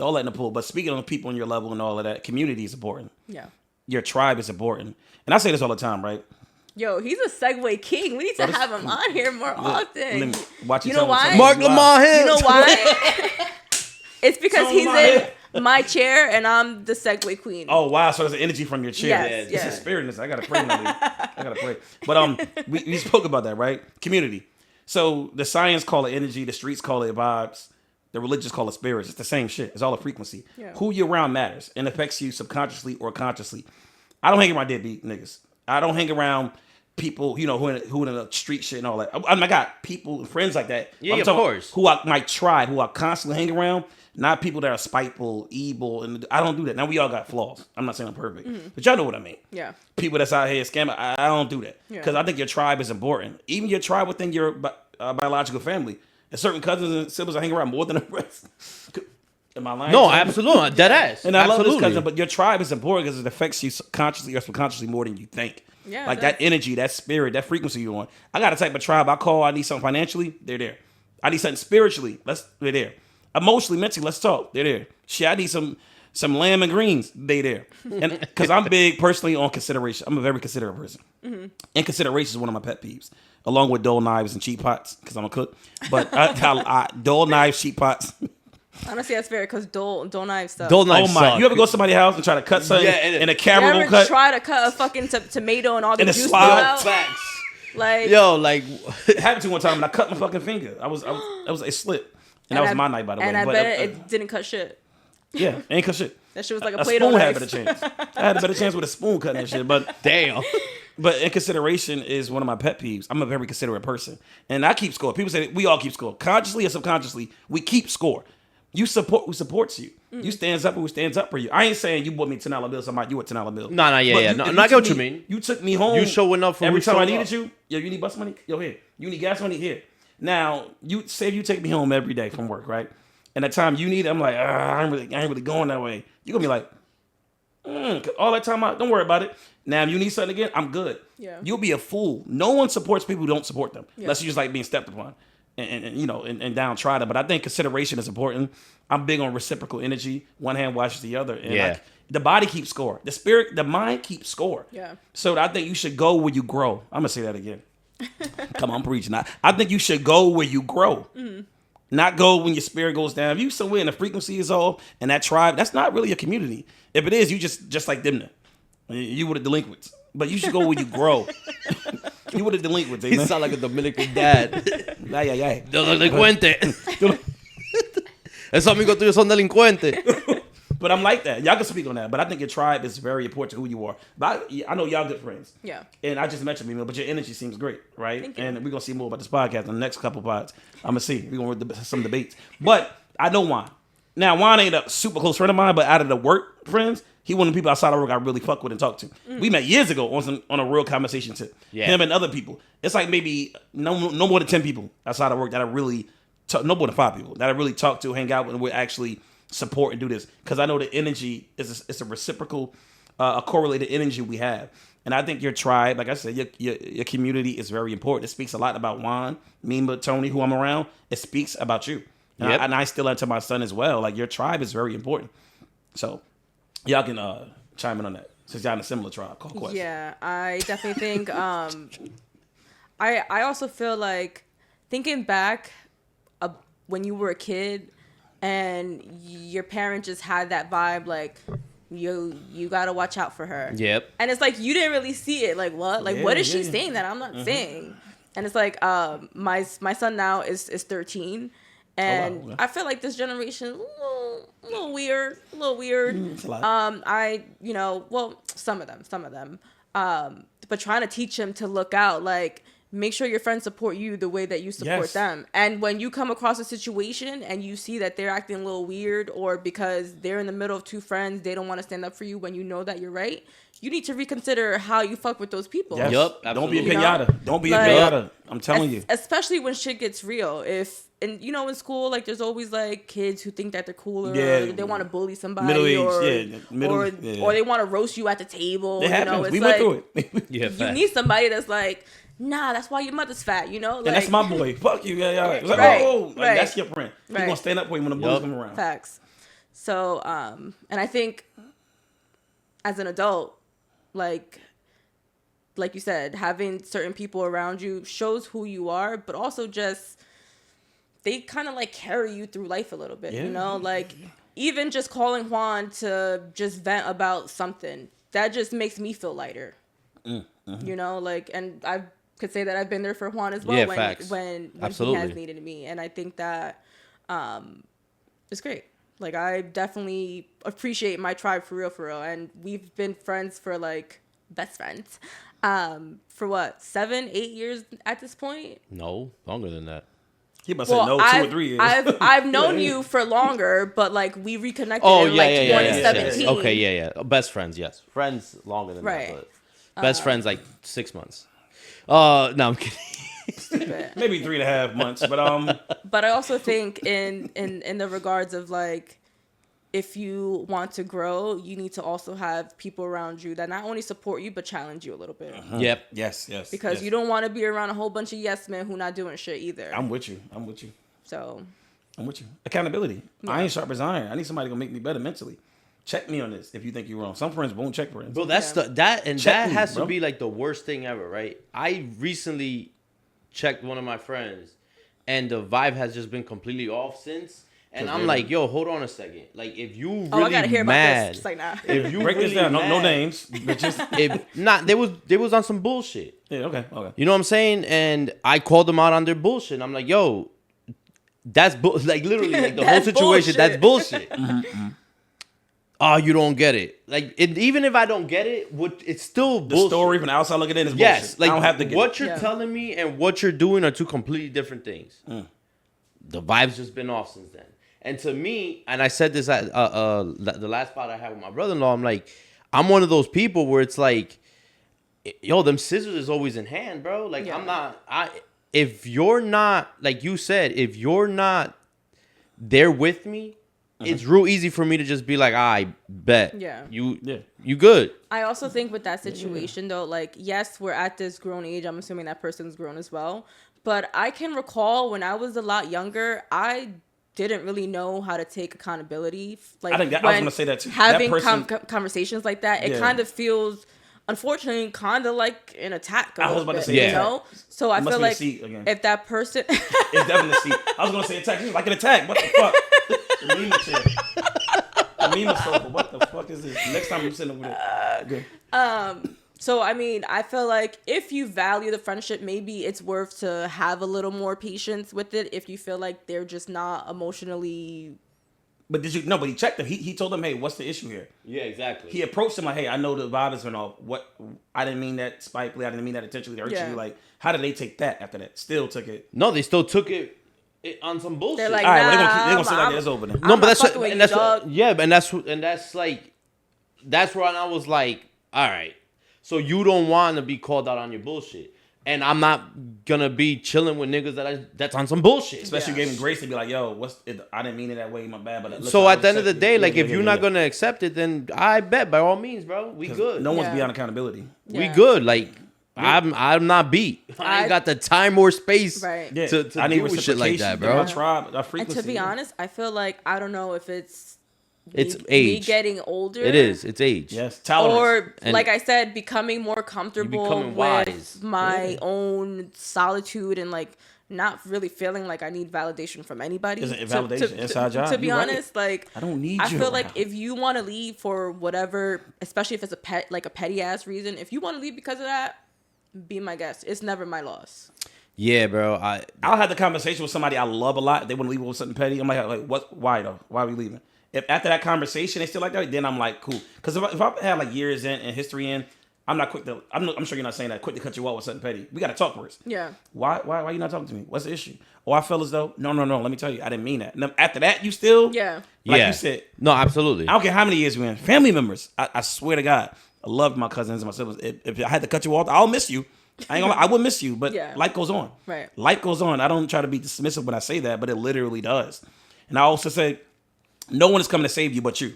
all that in the pool. But speaking of people on your level and all of that, community is important. Yeah. Your tribe is important. And I say this all the time, right? Yo, he's a segue king. We need to have him on here more often. Watch You know why? Mark Lamar Hill. You know why? It's because Tell he's my in head. my chair and I'm the segue queen. Oh wow! So there's an energy from your chair. Yes, It's a yes. spirit in this. I gotta pray. I gotta pray. But we spoke about that, right? Community. So the science call it energy. The streets call it vibes. The religious call it spirits. It's the same shit. It's all a frequency. Yeah. Who you're around matters and affects you subconsciously or consciously. I don't hang around deadbeat niggas. I don't hang around people, you know, who in the street shit and all that. I got people and friends like that. Yeah, I'm of talking course. Who I my tribe, who I constantly hang around. Not people that are spiteful, evil, and I don't do that. Now we all got flaws. I'm not saying I'm perfect, but y'all know what I mean. Yeah. People that's out here scamming, I don't do that Yeah. because I think your tribe is important. Even your tribe within your biological family. And certain cousins and siblings I hang around more than the rest. Am I lying? No, to you? absolutely. Dead ass. And I love this Absolutely. cousin, but your tribe is important because it affects you consciously or subconsciously more than you think. Yeah, like it that does. energy, that spirit, that frequency you on. I got a type of tribe I call. I need something financially. They're there. I need something spiritually. They're there. Emotionally, mentally, let's talk. They're there. Shit, I need some lamb and greens. They there. And because I'm big personally on consideration. I'm a very considerate person. And consideration is one of my pet peeves, along with dull knives and cheap pots because I'm a cook. But dull knives, cheap pots. Honestly, that's fair because dull knives stuff. Dull Oh knives my! suck. You ever go to somebody's house and try to cut something Yeah, and and a You camera ever won't cut? try to cut a fucking tomato and all the And a juice slide. out? Facts. Like, Yo, like, It happened to me one time and I cut my fucking finger. It slipped. And that was my night, by the way. And I But, bet it didn't cut shit. yeah, ain't cut shit. That shit was like a A Play-Doh spoon had a knife. better chance. I had a better chance with a spoon cutting that shit. But damn. But in consideration is one of my pet peeves. I'm a very considerate person, and I keep score. People say we all keep score, consciously or subconsciously. We keep score. You support who supports you. You stands up who stands up for you. I ain't saying you bought me $10 bill, somebody you a $10 bill. Nah, yeah, But yeah. you- No, if no, I get took what you me- mean. You took me home. You showing up for every who time I showed needed up. you. Yo, you need bus money? Yo, here. You need gas money? Here. Now, you say you take me home every day from work, right? And the time you need it, I'm like, I ain't really going that way. You gonna be like, 'cause all that time, don't worry about it. Now, if you need something again, I'm good. Yeah. You'll be a fool. No one supports people who don't support them, Yeah. unless you just like being stepped upon and you know, and downtrodden. But I think consideration is important. I'm big on reciprocal energy. One hand washes the other. And Yeah. like, the body keeps score. The spirit, the mind keeps score. Yeah. So I think you should go where you grow. I'm gonna say that again. Come on, I'm preaching. I think you should go where you grow. Not go when your spirit goes down. If you somewhere and the frequency is off and that tribe, that's not really a community. If it is, you just like them. You were the delinquents. But you should go where you grow. You were the delinquents. He Amen? sound like a Dominican dad. Yeah. Delincuente. Esos amigos tuyos son delincuentes. But I'm like that. Y'all can speak on that. But I think your tribe is very important to who you are. But I know y'all good friends. Yeah. And I just mentioned me, but your energy seems great, right? Thank you. And we're gonna see more about this podcast in the next couple pods. I'm gonna see. We're gonna read some debates. But I know Juan. Now Juan ain't a super close friend of mine, but out of the work friends, he one of the people outside of work I really fuck with and talk to. We met years ago on a real conversation tip. Yeah. Him and other people. It's like maybe no more than 10 people outside of work that I really no more than 5 people that I really talk to, hang out with, and would actually support and do this. Because I know the energy it's a reciprocal, a correlated energy we have. And I think your tribe, like I said, your community is very important. It speaks a lot about Juan, Mima, Tony, who I'm around. It speaks about you. And, Yep. I still that to my son as well. Like your tribe is very important. So y'all can chime in on that since y'all in a similar tribe. Call Quest. Yeah, I definitely think. I also feel like thinking back, when you were a kid, and your parents just had that vibe, like you gotta watch out for her. Yep. And it's like you didn't really see it. Like what? Like what is she Yeah. saying that I'm not saying? And it's like my son now is 13. And wow. I feel like this generation a little weird. It's a lot. Some of them. But trying to teach him to look out, like make sure your friends support you the way that you support them. And when you come across a situation and you see that they're acting a little weird, or because they're in the middle of two friends, they don't want to stand up for you when you know that you're right, you need to reconsider how you fuck with those people. Yes. Yup, Don't be a absolutely. pinata. Don't be a Like, pinata. I'm telling you. Especially when shit gets real. And you know, in school, like, there's always like kids who think that they're cooler, Yeah. or they want to bully somebody, Middle age, or, yeah. or they want to roast you at the table. It you happens. know, it's We like, went through it. Yeah, you fact. need somebody that's like, nah, that's why your mother's fat, you know? Like, And that's my boy. Fuck you. Yeah. It's like, Right, oh, like, right. that's your friend. He's Right. gonna stand up for you when the bullies come around. Facts. So, and I think as an adult, like you said, having certain people around you shows who you are, but also just, they kind of like carry you through life a little bit, you know? Like, even just calling Juan to just vent about something, that just makes me feel lighter. You know, like, and I could say that I've been there for Juan as well, Yeah, when facts. when Absolutely. he has needed me. And I think that it's great. Like, I definitely appreciate my tribe for real. And we've been friends for, like, best friends. For what, 7, 8 years at this point? No, longer than that. He must say no 2 or 3 years. I've known you for longer, but like we reconnected Oh, in yeah, like yeah, yeah, 2017. yeah. Okay, yeah. Best friends, yes. Friends longer than Right. that, but best friends like 6 months. No, I'm kidding. Stupid. Maybe 3.5 months, but But I also think in the regards of like, if you want to grow, you need to also have people around you that not only support you but challenge you a little bit. Yep. yes. Because you don't want to be around a whole bunch of yes men who not doing shit either. I'm with you. So Accountability. Iron sharp as iron. I need somebody to make me better mentally. Check me on this if you think you're wrong. Some friends won't check friends. Bro, that's Yeah. that Check me, has bro. to be like the worst thing ever, right? I recently checked one of my friends, and the vibe has just been completely off since. And I'm like, yo, hold on a second. Like, if you really I gotta hear mad, about this. Just like, nah. if you Break really this down. No mad, names. But just If not, they was on some bullshit. yeah. Okay. You know what I'm saying? And I called them out on their bullshit. I'm like, yo, that's like literally like the whole That's situation. bullshit. That's bullshit. Oh, you don't get it. Like, even if I don't get it, it's still The bullshit. story from the outside looking in is Yes, bullshit. like I don't have to get what it. you're Yeah. telling me and what you're doing are two completely different things. The vibe's just been off since then. And to me, and I said this at the last spot I had with my brother-in-law, I'm like, I'm one of those people where it's like, yo, them scissors is always in hand, bro. Like, Yeah. if you're not, like you said, if you're not there with me, it's real easy for me to just be like, I bet. Yeah. You good. I also think with that situation though, like, yes, we're at this grown age. I'm assuming that person's grown as well. But I can recall when I was a lot younger, I didn't really know how to take accountability. Like, I was gonna say that too. Having That person- conversations like that, it Yeah. kind of feels, unfortunately, kind of like an attack. I was about to say you attack. know. So I It must feel be a like seat again. if that person, It's definitely a seat. I was gonna say attack. She's like an attack. What the fuck? The meme chair. The meme sofa. What the fuck is this? Next time I'm sitting over there. Good. So, I mean, I feel like if you value the friendship, maybe it's worth to have a little more patience with it if you feel like they're just not emotionally... But did you? No, but he checked him. He told him, hey, what's the issue here? Yeah, exactly. He approached him like, hey, I know the violence and all. What? I didn't mean that spitefully. I didn't mean that intentionally to hurt Yeah. you. Like, how did they take that after that? Still took it. No, they still took it on some bullshit. They're like, All right, well, nah, they're gonna sit like I'm- it's over then. I'm No, but not that's fucking with and you, that's dog. yeah, and that's like that's where I was like, all right, so you don't want to be called out on your bullshit, and I'm not gonna be chilling with niggas that's on some bullshit. Especially Yeah. you gave him grace to be like, yo, what's it? I didn't mean it that way. My bad. But look So how at the end of the accept day, it. like Yeah, if yeah, you're yeah, not yeah. gonna accept it, then I bet by all means, bro, we good. No one's Yeah. beyond accountability. We Yeah. good. Like I'm not beat. I ain't I- got the time or space Right. Yeah, to I need deal with shit like that, reciprocation. bro. My tribe, our And frequency. to be honest, I feel like, I don't know if it's It's me age. getting older. It is. It's age. yes, tolerance. Or, And like I said, becoming more comfortable becoming with wise. my own solitude and, like, not really feeling like I need validation from anybody. Isn't it validation? It's our job. To be You're right. honest, like, I don't need I you feel like around. if you want to leave for whatever, especially if it's a petty ass reason, if you want to leave because of that, be my guest. It's never my loss. Yeah, bro. I'll have the conversation with somebody I love a lot. If they want to leave with something petty. I'm like, what? Why though? Why are we leaving? If after that conversation they still like that, then I'm like, cool. Because if I had like years in and history in, I'm not quick to. I'm sure you're not saying that quick to cut you off with something petty. We got to talk first. Yeah. Why you not talking to me? What's the issue? Oh, I feel as though no. Let me tell you, I didn't mean that. And then after that, you still Yeah. like Yeah. you said. No, absolutely. I don't care how many years we're in. Family members. I swear to God, I love my cousins and my siblings. If I had to cut you off, I'll miss you. I ain't gonna lie, I would miss you, but Yeah. life goes on. Right. Life goes on. I don't try to be dismissive when I say that, but it literally does. And I also say, no one is coming to save you but you.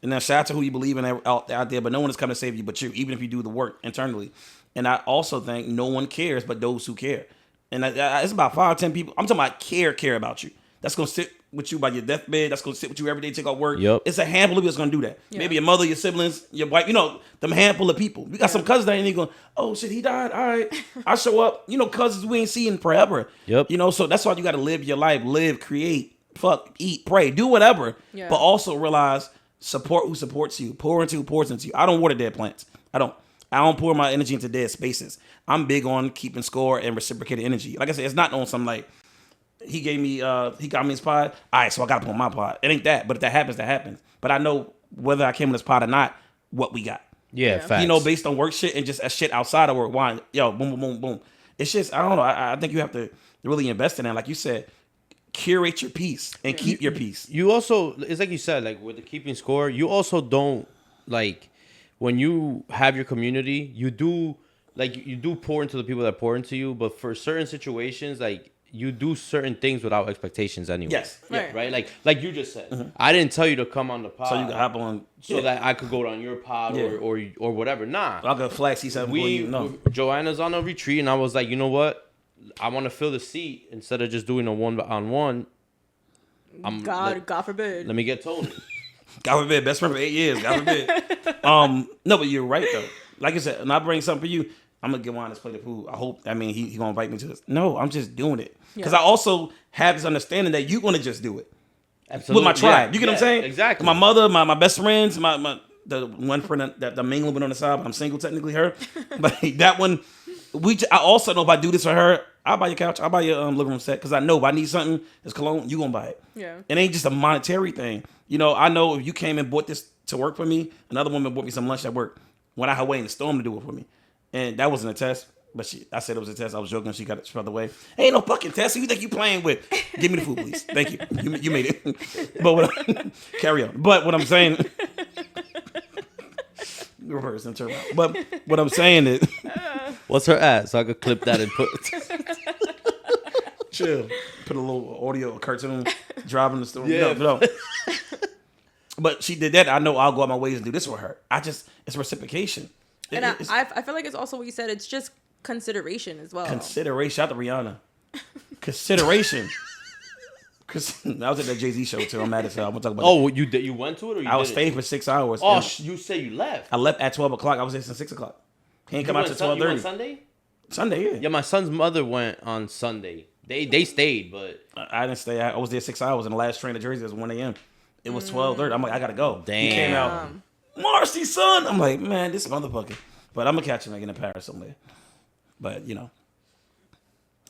And then shout out to who you believe in out there, but no one is coming to save you but you, even if you do the work internally. And I also think no one cares but those who care. And it's about 5 or 10 people. I'm talking about care about you. That's gonna sit with you by your deathbed. That's gonna sit with you every day, take off work. Yep. It's a handful of people that's gonna do that. Yeah. Maybe your mother, your siblings, your wife. Them handful of people. We got some cousins that ain't going. Oh shit, he died. All right, I show up. Cousins we ain't seen forever. Yep. So that's why you got to live your life, live, create, fuck, eat, pray, do whatever. Yeah. But also realize support who supports you, pour into who pours into you. I don't water dead plants. I don't pour my energy into dead spaces. I'm big on keeping score and reciprocated energy. Like I said, it's not on some like he got me his pod. All right, so I got to put my pod. It ain't that, but if that happens, that happens. But I know whether I came with this pod or not, what we got. Yeah, facts. Based on work shit and just shit outside of work. Why, boom, boom, boom, boom. It's just, I don't know. I think you have to really invest in that. Like you said, curate your peace and keep your peace. You also, it's like you said, like with the keeping score, you also don't, like, when you have your community, you do pour into the people that pour into you, but for certain situations, like, you do certain things without expectations anyway. Yes. Right. Right? Like you just said. I didn't tell you to come on the pod. So you can hop on. So that I could go on your pod Yeah. or whatever. Nah. I'll go flex, see something for you. No. Joanna's on a retreat, and I was like, you know what? I want to fill the seat instead of just doing a one-on-one. God forbid. Let me get Tony. God forbid, best friend for 8 years. God forbid. No, but you're right though. Like I said, and I bring something for you. I'm gonna get one this plate of food. I hope. I mean, he gonna invite me to this. No, I'm just doing it because I also have this understanding that you're gonna just do it. Absolutely. With my tribe. Yeah, You get what I'm saying? Exactly. My mother, my best friends, the one friend that the mingle been on the side, but I'm single technically her. But that one, I also know if I do this for her, I'll buy your couch, I'll buy your living room set because I know if I need something, it's cologne, you gonna buy it. Yeah. It ain't just a monetary thing. I know if you came and bought this to work for me, another woman bought me some lunch at work. Went out her way in the storm to do it for me. And that wasn't a test. But I said it was a test. I was joking. She got it out the way. Ain't no fucking test. Who you think you playing with? Give me the food, please. Thank you. You made it. But carry on. But what I'm saying, reverse and turn around. But what I'm saying is, What's her at? So I could clip that and put. chill. Put a little audio, a cartoon, driving the store. Yeah. No. But she did that. I know I'll go out my ways and do this for her. It's reciprocation. And I feel like it's also what you said. It's just consideration as well. Consideration. Shout out to Rihanna. Consideration. Cause I was at that Jay-Z show too. I'm mad as hell. I'm gonna talk about. Oh, you went to it or you I was didn't? staying for 6 hours. Oh, and you say you left. I left at 12 o'clock. I was there since 6 o'clock. He ain't come out till You went 12:30. Sunday? Sunday, yeah. Yeah, my son's mother went on Sunday. They stayed, but I didn't stay. I was there 6 hours, and the last train to Jersey was 1 a.m. It was 12:30. I'm like, I gotta go. Damn. He came out. Marcy, son. I'm like, man, this motherfucker. But I'm gonna catch him again in Paris somewhere. But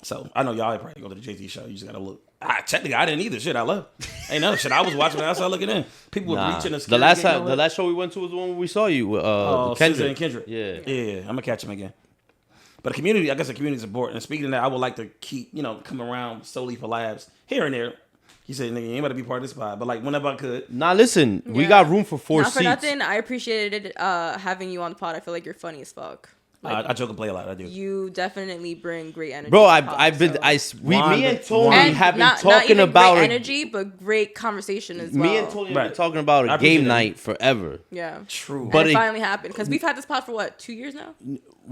so I know y'all probably go to the Jay-Z show. You just gotta look. Technically, I didn't either. Shit, I left. Ain't no shit. I was watching the outside looking in. People were reaching the last show we went to was the one where we saw you. Kendrick and Kendrick. Yeah. Yeah, I'm gonna catch him again. But the community, I guess the community is important. And speaking of that, I would like to keep, come around solely for labs here and there. He said, nigga, you ain't about to be part of this pod. But like whenever I could. Nah, listen, we Yeah. got room for 4 Not seats. for nothing. I appreciated having you on the pod. I feel like you're funny as fuck. I joke and play a lot. I do. You definitely bring great energy. Bro, to the pod, me and Tony and have been not talking even about great energy, but great conversation as well. Me and Tony have been Right. talking about I a appreciate game that. night forever. Yeah. True. But But it it- finally happened because we've had this pod for what, 2 years now?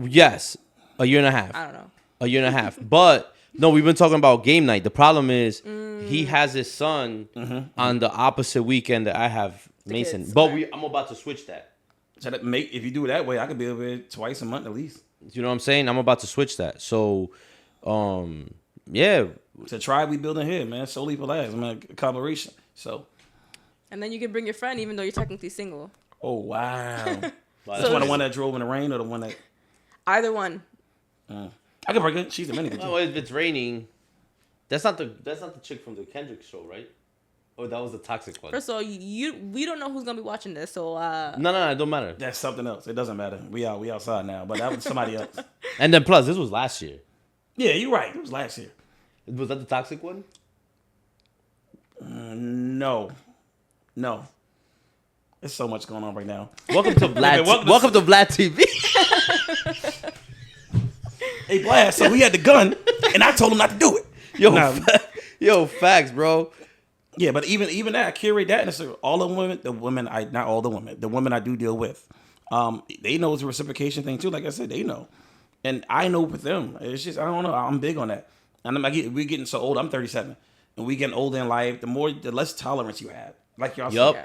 Yes, a year and a half. I don't know. A year and a half. But no, we've been talking about game night. The problem is he has his son on the opposite weekend that I have Mason. kids, But right. I'm about to switch that. So that if you do it that way, I could be over here twice a month at least. You know what I'm saying? I'm about to switch that. So, yeah. It's a tribe we building here, man. Solely for lives, man. Collaboration. So, And then you can bring your friend even though you're technically single. oh wow. So That's the one that drove in the rain or the one that Either one. I can bring her. She's a minute. Oh, if it's raining, that's not the chick from the Kendrick show, right? Oh, that was the toxic one. First of all, we don't know who's gonna be watching this, so No, it don't matter. That's something else. It doesn't matter. We outside now, but that was somebody else. And then plus, this was last year. Yeah, you're right. It was last year. Was that the toxic one? No. There's so much going on right now. Welcome to Vlad. Welcome to Vlad TV. Hey, Vlad. So we had the gun, and I told him not to do it. Yo, facts, bro. Yeah, but even that, I curate that, and it's all the women I do deal with, they know it's a reciprocation thing too. Like I said, they know, and I know with them. It's just I don't know. I'm big on that, and we're getting so old. I'm 37, and we getting older in life. The less tolerance you have, like y'all said. Yup.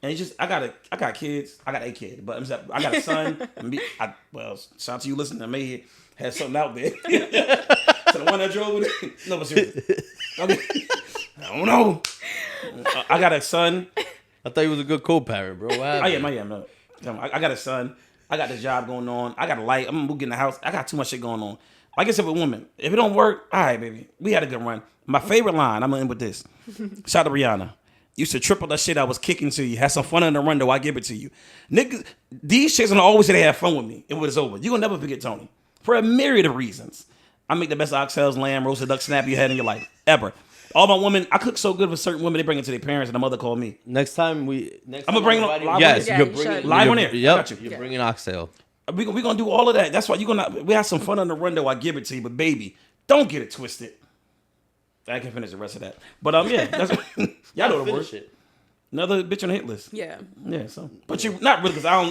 And it's just I got kids. I got a kid, but I got a son. Shout out to you listening to me. Had something out there. So the one that drove with it. No, but seriously. I don't know. I got a son. I thought you was a good co-parent, bro. I am. No. I got a son. I got the job going on. I got a light. I'm moving in the house. I got too much shit going on. Like I said with women, if it don't work, all right, baby. We had a good run. My favorite line, I'm going to end with this. Shout out to Rihanna. Used to triple the shit I was kicking to you. Had some fun in the run, though. I give it to you. Niggas, these chicks gonna always say they have fun with me. It was over. You gonna never forget Tony. For a myriad of reasons. I make the best oxtails, lamb, roasted duck, snap you had in your life. Ever. All my women, I cook so good with certain women, they bring it to their parents and the mother called me. Next time I'm gonna bring it live. Yes, Yeah, you're you bringing should. Live on air. Yep, I got you. You're bringing oxtail. We gonna do all of that. That's why we have some fun on the run, though. I give it to you, but baby, don't get it twisted. I can finish the rest of that. But yeah, that's y'all know the word. Another bitch on the hit list. yeah. Yeah, so but you not really because I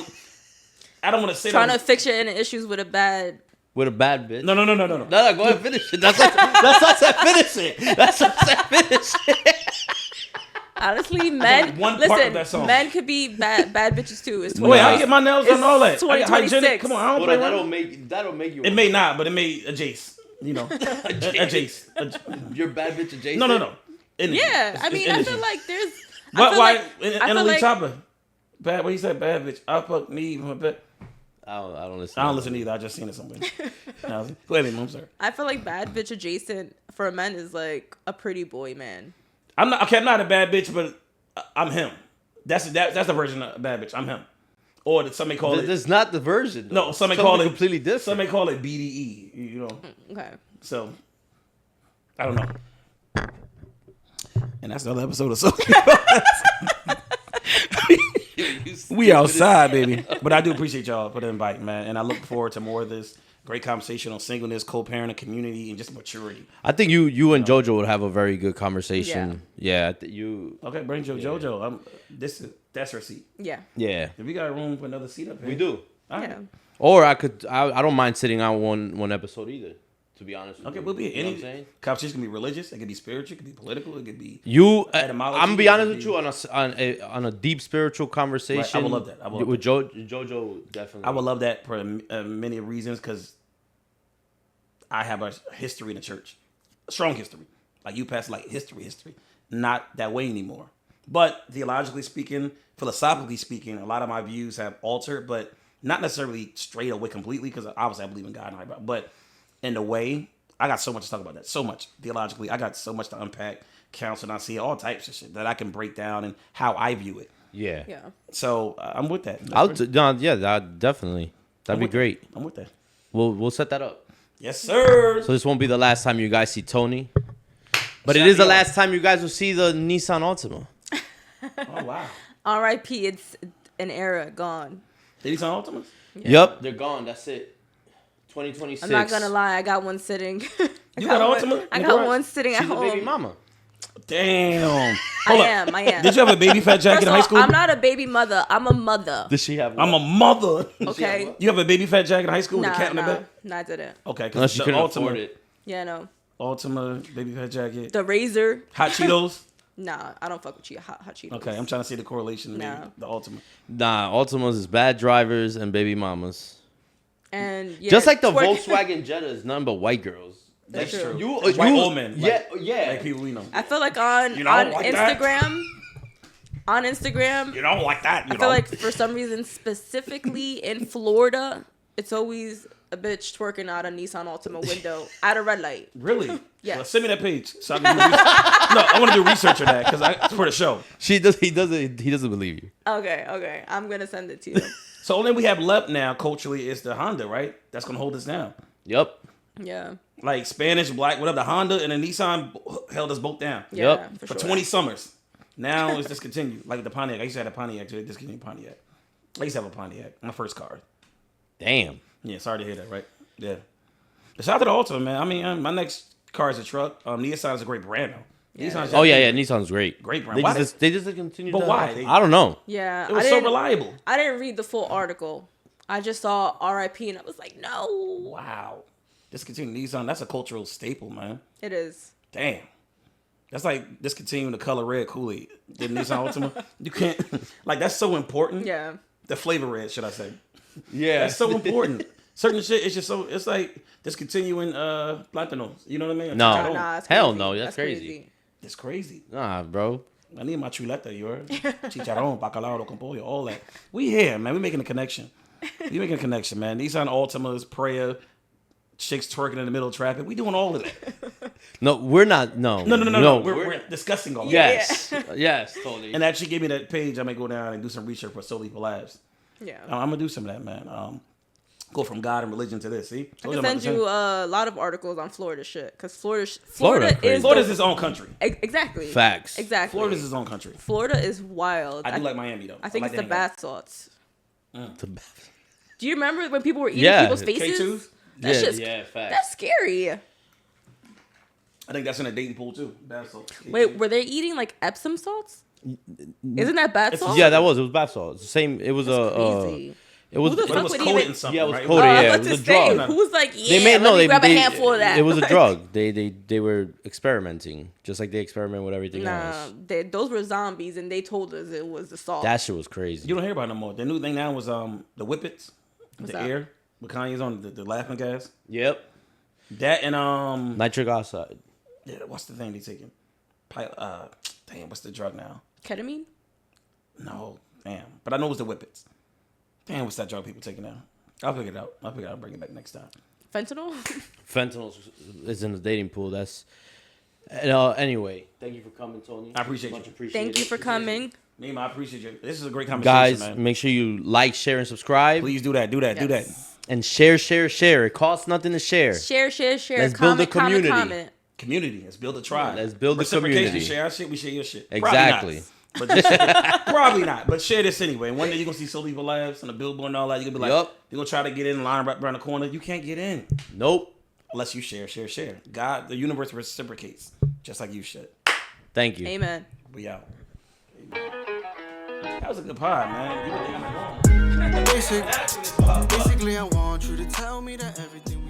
don't want to say Trying that. to fix your inner issues with a bad. With a bad bitch. No. No, go ahead, finish it. That's what I said, finish it. That's what I said, finish it. Honestly, men. one part of that Listen, song. men could be bad bitches too. It's Wait, I get my nails done It's and all that. I get 2026. hygienic. Come on, I don't play That'll make you. It may not, but it may adjace. You know, adjace. Your bad bitch adjacent. No. Energy. Yeah, It's I mean, I energy. feel like there's. But why? I And feel Elite like Chopper. Bad. What you said? Bad bitch. I fuck me. I don't listen. I don't listen either. I just seen it somewhere. Go ahead, Mom. Sorry. I feel like bad bitch adjacent for men is like a pretty boy man. I'm not. Okay, I'm not a bad bitch, but I'm him. That's the version of a bad bitch. I'm him. Or somebody call it. That's not the version. Though. No, somebody call it completely different. Somebody call it BDE. You know. Okay. So I don't know. And that's another episode of Souly. We outside, baby. But I do appreciate y'all for the invite, man. And I look forward to more of this great conversation on singleness, co-parenting, community, and just maturity. I think you and JoJo would have a very good conversation. Yeah, you. Okay, bring JoJo. That's her seat. Yeah. Yeah, If we got room for another seat up here. we do. All right. Yeah. Or I don't mind sitting on one episode either. To be honest with Okay, you. we'll be You know what I'm any saying? conversation can be religious, it can be spiritual, it can be political, it could be I'm etymology, gonna be it honest could with you on a deep spiritual conversation. Right, I would love that. I would love with JoJo definitely. I would love that for many reasons because I have a history in the church, a strong history. Like you passed like history, not that way anymore. But theologically speaking, philosophically speaking, a lot of my views have altered, but not necessarily straight away completely because obviously I believe in God, but in the way I got so much to talk about that, so much theologically. I got so much to unpack, counsel, and I see all types of shit that I can break down and how I view it. Yeah. Yeah. So I'm with that. Definitely. That'd be great. I'm with that. We'll set that up. Yes, sir. So this won't be the last time you guys see Tony, but it Shout is the out. last time you guys will see the Nissan Altima. Oh wow. R.I.P. It's an era gone. Did he sound Ultimus? Yep, they're gone. That's it. 2026. I'm not gonna lie. I got one sitting. You got Ultima? I got one sitting at She's a home. baby mama. Damn. I am. Did you have a baby fat jacket First in of high all, school? I'm not a baby mother. I'm a mother. Does she have? I'm a mother. Okay. You have a baby fat jacket in high school with a cat in the Nah, back? nah, I didn't. Okay, Unless because she the couldn't Ultima, afford it. Yeah, no. Ultima baby fat jacket, The razor. hot Cheetos. Nah, I don't fuck with hot Cheetos. Okay, I'm trying to see the correlation. Maybe No. the Ultima. Nah, Altimas is bad drivers and baby mamas. And yeah, Just like the twerk- Volkswagen Jetta is nothing but white girls. That's true. It's white old men. Yeah, yeah. Like people we know. I feel like on You don't on like that? Instagram. On Instagram, You don't like that. I feel like for some reason, specifically in Florida, it's always a bitch twerking out a Nissan Altima window at a red light. Really? Yes. Well, send me that page. So I can do no, I want to do research on that because for the show. He doesn't believe you. Okay. I'm gonna send it to you. So only we have left now culturally is the Honda, right? That's gonna hold us down. Yep. Yeah. Like Spanish, black, whatever. The Honda and the Nissan held us both down Yeah. Yep. For for sure. 20 summers. Now it's discontinued. Like the Pontiac. I used to have a Pontiac too. They discontinued Pontiac. I used to have a Pontiac. My first car. Damn. Yeah, sorry to hear that, right? Yeah. But shout out to the Altima, man. I mean, my next car is a truck. Nissan is a great brand, though. Nissan's Oh yeah. Nissan's great. Great brand. They Why just continue. But why? I don't know. Yeah. It was so reliable. I didn't read the full article. I just saw R.I.P. and I was like, no. Wow. Discontinued Nissan, that's a cultural staple, man. It is. Damn. That's like discontinuing the color red Kool-Aid. The Nissan Altima. You can't, like, that's so important. Yeah. The flavor red, should I say. Yeah. That's so important. Certain shit, it's just so, it's like discontinuing Platanos. You know what I mean? No. Chicharron. Nah, it's Hell crazy. no, that's crazy. It's crazy. Nah, bro. I need my chuleta, you heard? Chicharron, bacalao, con pollo, all that. We here, man. We making a connection. We making a connection, man. Nissan Altimas, prayer, chicks twerking in the middle of traffic. We doing all of that. No, we're not. No. No. We're discussing all that. Yes. Yes. Totally. And actually give me that page. I may go down and do some research for Souly Labs. Yeah. I'm gonna do some of that, man. Go from God and religion to this. See, I can send you a lot of articles on Florida shit because Florida Florida crazy. is Florida's his own country. exactly Facts. exactly. Florida's his own country. Florida is wild. I do like Miami though. I think like it's the to hang out. bath salts. The- Do you remember when people were eating Yeah. people's faces? K2s? That yeah. shit's Yeah. Facts. that's scary. I think that's in a dating pool too. Bath salt. Wait, were they eating like Epsom salts? Isn't that bath salt? Yeah, that was. It was bath salt. It's the same. It was Crazy. It was. Who the But fuck it was would coated even- in something. Yeah, it was right? coated, Oh, I yeah, was it about was to a say, drug. who's like, yeah, They made let me grab they, a handful of that. It was a Like, drug. They were experimenting, just like they experiment with everything Nah, else. those were zombies, and they told us it was the salt. That shit was crazy. You don't hear about it no more. The new thing now was the whippets, What's the that? air. With Kanye's on the laughing gas. Yep. That and Nitric oxide. yeah, what's the thing they taking? Damn, what's the drug now? Ketamine? No, damn. But I know it's the whippets. Damn, what's that drug people taking now? I'll figure it out. I'll bring it back next time. Fentanyl? Fentanyl is in the dating pool. That's. Anyway, thank you for coming, Tony. I appreciate Much you. appreciated. Thank you for coming. Nima, I appreciate you. This is a great conversation, Guys, man. make sure you like, share, and subscribe. Please do that. Do that. Yes. And share. It costs nothing to share. Share. Let's build comment, a community. comment. Community. Let's build a tribe. Let's build a Reciprocation. community. Share our shit. We share your shit. Exactly. Probably not. But probably not. But share this anyway. One day you're gonna see Souly Labs on the billboard and all that. You're gonna be like, Yup. you're gonna try to get in line right around the corner. You can't get in Nope. unless you share. God, the universe reciprocates just like you should. Thank you. Amen. We out. That was a good pod, man. You were thinking I'm wrong. Basically, I want you to tell me that everything